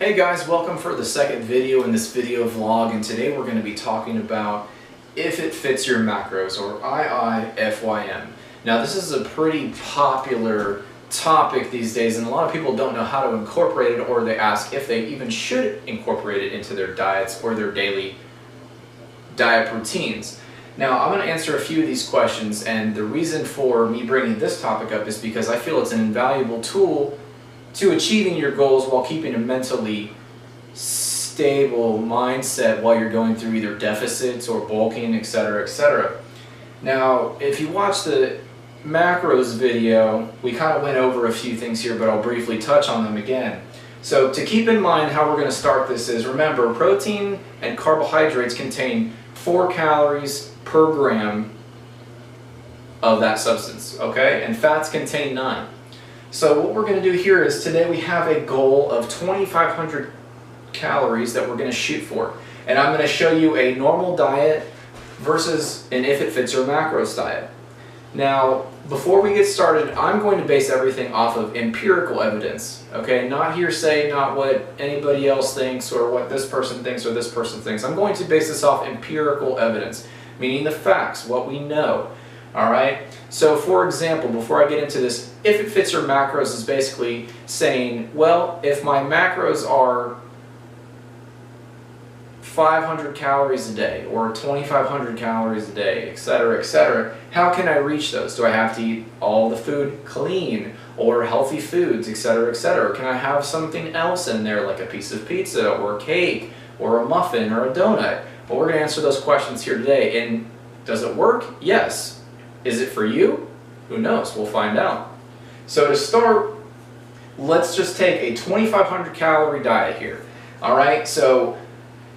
Hey guys, welcome for the second video in this video vlog, and today we're going to be talking about if it fits your macros, or Iifym. Now this is a pretty popular topic these days, and a lot of people don't know how to incorporate it, or they ask if they even should incorporate it into their diets or their daily diet routines. Now I'm going to answer a few of these questions, and the reason for me bringing this topic up is because I feel it's an invaluable tool to achieving your goals while keeping a mentally stable mindset while you're going through either deficits or bulking, etc., etc. Now, if you watch the macros video, we kind of went over a few things here, but I'll briefly touch on them again. So to keep in mind how we're going to start this is, remember, protein and carbohydrates contain 4 calories per gram of that substance, okay? And fats contain 9. So what we're going to do here is today we have a goal of 2,500 calories that we're going to shoot for. And I'm going to show you a normal diet versus an if it fits your macros diet. Now, before we get started, I'm going to base everything off of empirical evidence, okay? Not hearsay, not what anybody else thinks or what this person thinks or this person thinks. I'm going to base this off empirical evidence, meaning the facts, what we know. Alright, so for example, before I get into this, if it fits your macros is basically saying, well, if my macros are 500 calories a day or 2,500 calories a day, etc., etc., how can I reach those? Do I have to eat all the food clean or healthy foods, etc., etc.? Can I have something else in there like a piece of pizza or cake or a muffin or a donut? Well, we're going to answer those questions here today. And does it work? Yes. Is it for you? Who knows? We'll find out. So to start, let's just take a 2,500 calorie diet here. Alright, so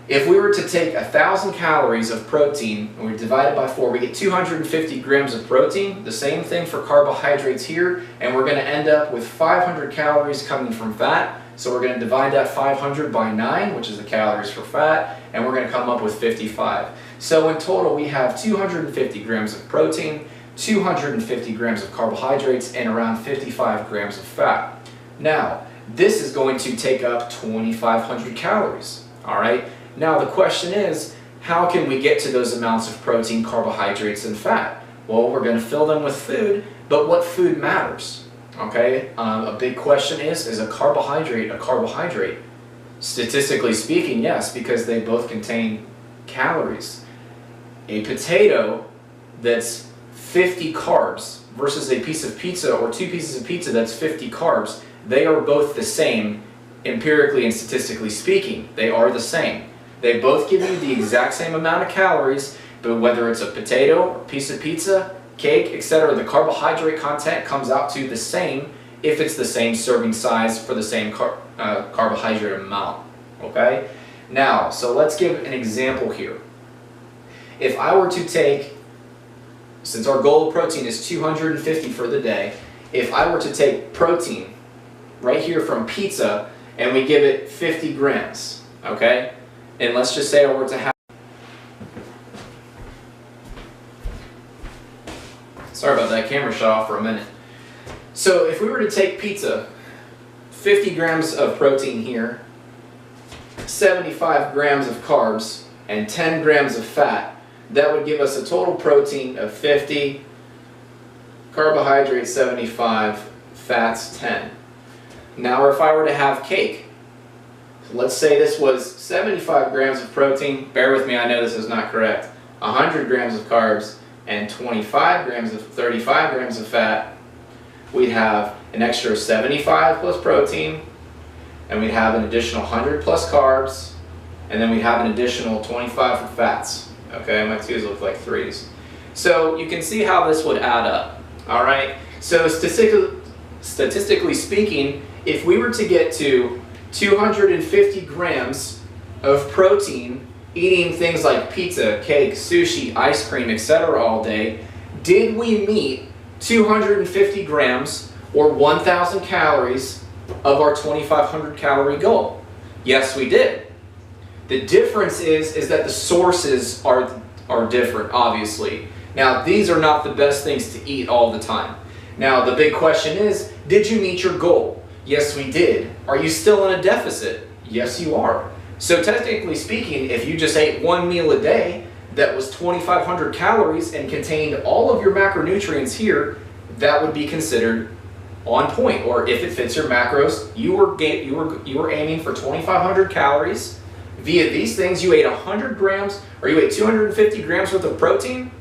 if we were to take 1,000 calories of protein and we divide it by 4, we get 250 grams of protein. The same thing for carbohydrates here, and we're going to end up with 500 calories coming from fat. So we're going to divide that 500 by 9, which is the calories for fat, and we're going to come up with 55. So in total we have 250 grams of protein, 250 grams of carbohydrates, and around 55 grams of fat. Now, this is going to take up 2,500 calories. Alright? Now the question is, how can we get to those amounts of protein, carbohydrates, and fat? Well, we're going to fill them with food, but what food matters? Okay, a big question is a carbohydrate a carbohydrate? Statistically speaking, yes, because they both contain calories. A potato that's 50 carbs versus a piece of pizza or 2 pieces of pizza that's 50 carbs, they are both the same empirically and statistically speaking. They are the same. They both give you the exact same amount of calories, but whether it's a potato, a piece of pizza, cake, etc., the carbohydrate content comes out to the same if it's the same serving size for the same carbohydrate amount. Okay? Now, so let's give an example here. If I were to take, since our goal of protein is 250 for the day, if I were to take protein right here from pizza and we give it 50 grams, okay? And let's just say I were to have, sorry about that, camera shut off for a minute. So if we were to take pizza, 50 grams of protein here, 75 grams of carbs, and 10 grams of fat, that would give us a total protein of 50, carbohydrates 75, fats 10. Now if I were to have cake, let's say this was 75 grams of protein, bear with me, I know this is not correct, 100 grams of carbs, and 35 grams of fat, we'd have an extra 75 plus protein, and we'd have an additional 100 plus carbs, and then we'd have an additional 25 for fats. Okay, my 2's look like 3's. So you can see how this would add up. Alright, so statistically speaking, if we were to get to 250 grams of protein eating things like pizza, cake, sushi, ice cream, etc. all day, did we meet 250 grams or 1,000 calories of our 2,500 calorie goal? Yes, we did. The difference is that the sources are different, obviously. Now, these are not the best things to eat all the time. Now, the big question is, did you meet your goal? Yes, we did. Are you still in a deficit? Yes, you are. So technically speaking, if you just ate one meal a day that was 2,500 calories and contained all of your macronutrients here, that would be considered on point. Or if it fits your macros, you were aiming for 2,500 calories. Via these things, you ate 100 grams, or you ate 250 grams worth of protein,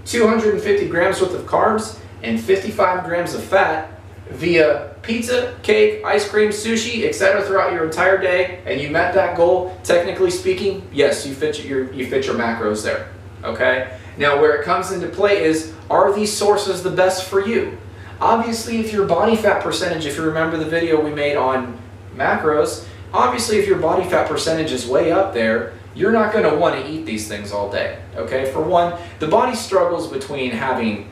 250 grams worth of carbs, and 55 grams of fat via pizza, cake, ice cream, sushi, etc. throughout your entire day, and you met that goal. Technically speaking, yes, you fit your macros there. Okay? Now where it comes into play is, are these sources the best for you? Obviously, if your body fat percentage, if you remember the video we made on macros, obviously if your body fat percentage is way up there, you're not going to want to eat these things all day. Okay? For one, the body struggles between having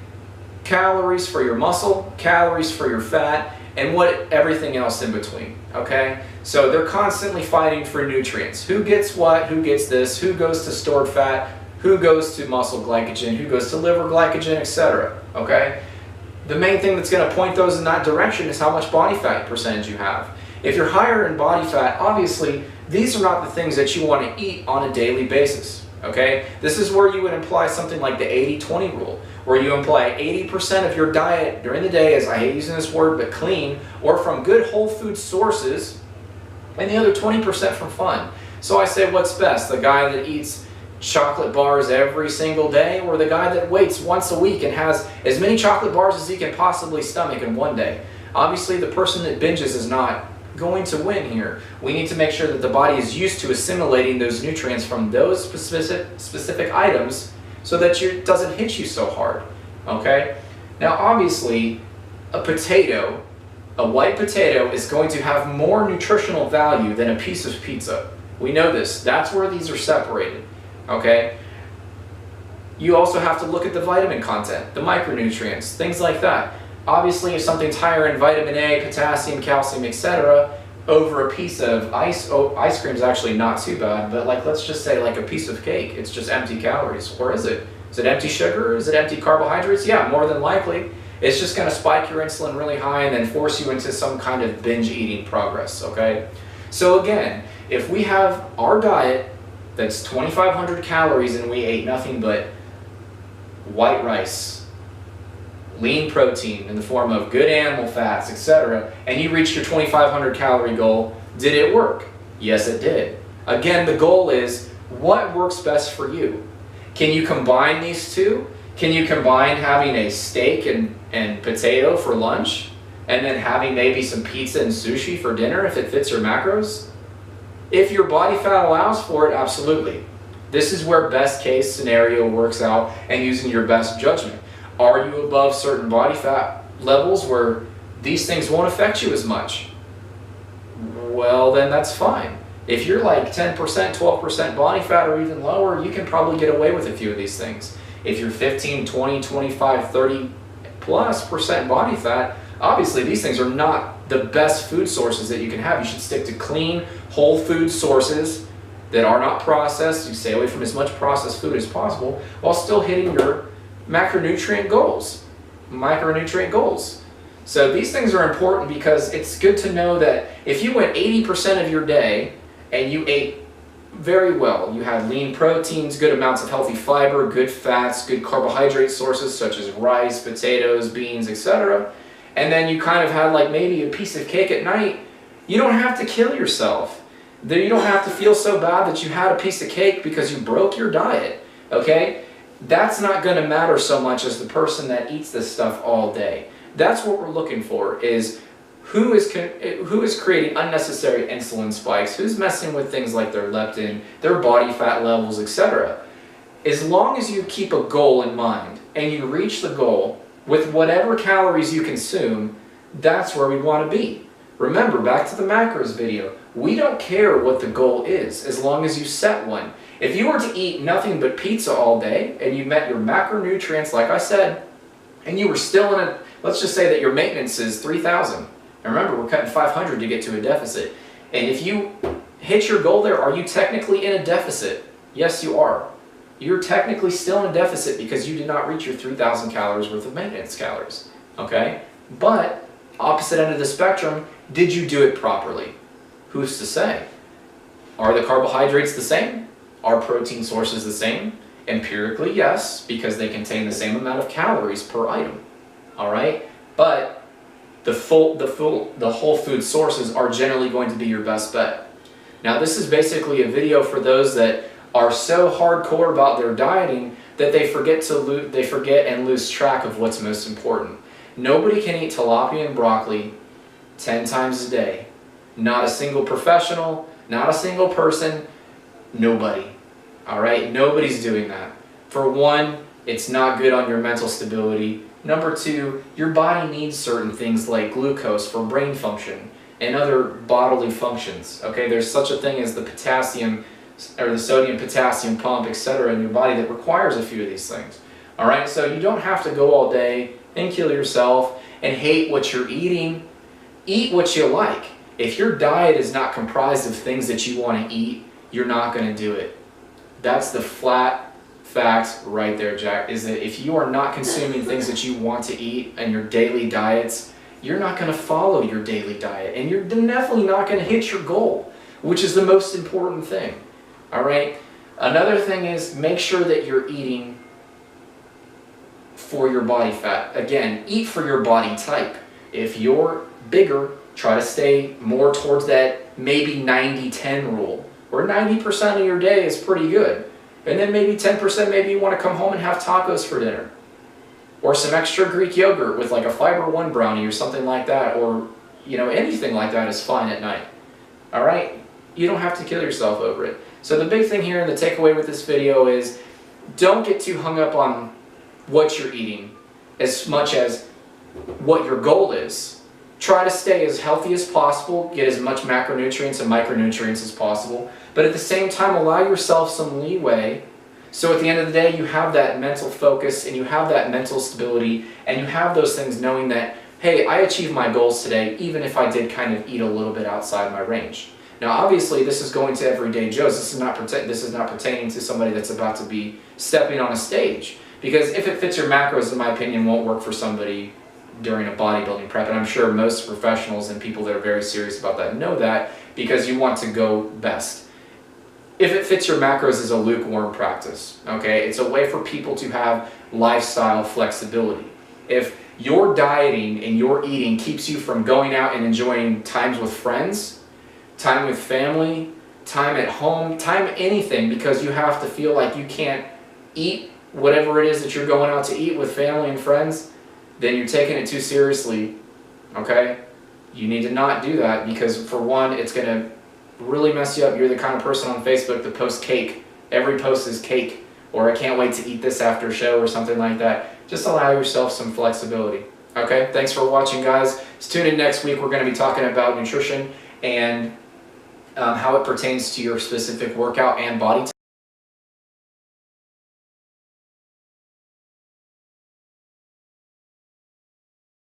calories for your muscle, calories for your fat, and everything else in between. Okay? So they're constantly fighting for nutrients. Who gets what? Who gets this? Who goes to stored fat? Who goes to muscle glycogen? Who goes to liver glycogen, etc. Okay? The main thing that's going to point those in that direction is how much body fat percentage you have. If you're higher in body fat, obviously these are not the things that you want to eat on a daily basis. Okay? This is where you would imply something like the 80-20 rule, where you imply 80% of your diet during the day, as I hate using this word, but clean, or from good whole food sources, and the other 20% from fun. So I say, what's best? The guy that eats chocolate bars every single day, or the guy that waits once a week and has as many chocolate bars as he can possibly stomach in one day? Obviously, the person that binges is not going to win here. We need to make sure that the body is used to assimilating those nutrients from those specific items so that it doesn't hit you so hard. Okay? Now, obviously, a potato, a white potato, is going to have more nutritional value than a piece of pizza. We know this. That's where these are separated. Okay? You also have to look at the vitamin content, the micronutrients, things like that. Obviously, if something's higher in vitamin A, potassium, calcium, etc., over a piece of ice cream is actually not too bad, but like, let's just say like a piece of cake, it's just empty calories. Or is it? Is it empty sugar? Is it empty carbohydrates? Yeah, more than likely. It's just going to spike your insulin really high and then force you into some kind of binge eating progress, okay? So again, if we have our diet that's 2,500 calories and we ate nothing but white rice, lean protein in the form of good animal fats, etc., and you reached your 2,500 calorie goal, did it work? Yes, it did. Again, the goal is, what works best for you? Can you combine these two? Can you combine having a steak and potato for lunch, and then having maybe some pizza and sushi for dinner if it fits your macros? If your body fat allows for it, absolutely. This is where best case scenario works out and using your best judgment. Are you above certain body fat levels where these things won't affect you as much? Well, then that's fine. If you're like 10%, 12% body fat or even lower, you can probably get away with a few of these things. If you're 15, 20, 25, 30+% body fat, obviously these things are not the best food sources that you can have. You should stick to clean, whole food sources that are not processed. You stay away from as much processed food as possible while still hitting your macronutrient goals, micronutrient goals. So these things are important because it's good to know that if you went 80% of your day and you ate very well, you had lean proteins, good amounts of healthy fiber, good fats, good carbohydrate sources such as rice, potatoes, beans, etc., and then you kind of had like maybe a piece of cake at night, you don't have to kill yourself. You don't have to feel so bad that you had a piece of cake because you broke your diet, okay? That's not going to matter so much as the person that eats this stuff all day. That's what we're looking for, is who is creating unnecessary insulin spikes, who's messing with things like their leptin, their body fat levels, etc. As long as you keep a goal in mind and you reach the goal with whatever calories you consume, that's where we want to be. Remember, back to the macros video, we don't care what the goal is as long as you set one. If you were to eat nothing but pizza all day and you met your macronutrients, like I said, and you were still in a, let's just say that your maintenance is 3,000. And remember, we're cutting 500 to get to a deficit. And if you hit your goal there, are you technically in a deficit? Yes, you are. You're technically still in a deficit because you did not reach your 3,000 calories worth of maintenance calories. Okay? But, opposite end of the spectrum, did you do it properly? Who's to say? Are the carbohydrates the same? Are protein sources the same? Empirically, yes, because they contain the same amount of calories per item. All right, but the whole food sources are generally going to be your best bet. Now, this is basically a video for those that are so hardcore about their dieting that they forget and lose track of what's most important. Nobody can eat tilapia and broccoli 10 times a day. Not a single professional, not a single person, nobody. All right, nobody's doing that. For one, it's not good on your mental stability. Number two, your body needs certain things like glucose for brain function and other bodily functions. Okay, there's such a thing as the potassium or the sodium potassium pump, etc. in your body that requires a few of these things. All right, so you don't have to go all day and kill yourself and hate what you're eating. Eat what you like. If your diet is not comprised of things that you want to eat, you're not going to do it. That's the flat fact right there, Jack, is that if you are not consuming things that you want to eat in your daily diets, you're not going to follow your daily diet, and you're definitely not going to hit your goal, which is the most important thing. All right? Another thing is make sure that you're eating for your body fat. Again, eat for your body type. If you're bigger, try to stay more towards that maybe 90-10 rule, where 90% of your day is pretty good. And then maybe 10%, maybe you want to come home and have tacos for dinner. Or some extra Greek yogurt with like a Fiber One brownie or something like that. Or, anything like that is fine at night. All right? You don't have to kill yourself over it. So the big thing here and the takeaway with this video is don't get too hung up on what you're eating as much as what your goal is. Try to stay as healthy as possible, get as much macronutrients and micronutrients as possible, but at the same time allow yourself some leeway so at the end of the day you have that mental focus and you have that mental stability and you have those things knowing that, hey, I achieved my goals today even if I did kind of eat a little bit outside my range. Now obviously this is going to everyday Joes. This is not pertaining to somebody that's about to be stepping on a stage, because if it fits your macros, in my opinion, won't work for somebody during a bodybuilding prep, and I'm sure most professionals and people that are very serious about that know that, because you want to go best. If it fits your macros is a lukewarm practice, okay? It's a way for people to have lifestyle flexibility. If your dieting and your eating keeps you from going out and enjoying times with friends, time with family, time at home, time anything, because you have to feel like you can't eat whatever it is that you're going out to eat with family and friends, then you're taking it too seriously, okay? You need to not do that, because for one, it's going to really mess you up. You're the kind of person on Facebook that posts cake. Every post is cake, or I can't wait to eat this after show or something like that. Just allow yourself some flexibility, okay? Thanks for watching, guys. Tune in next week. We're going to be talking about nutrition and how it pertains to your specific workout and body type.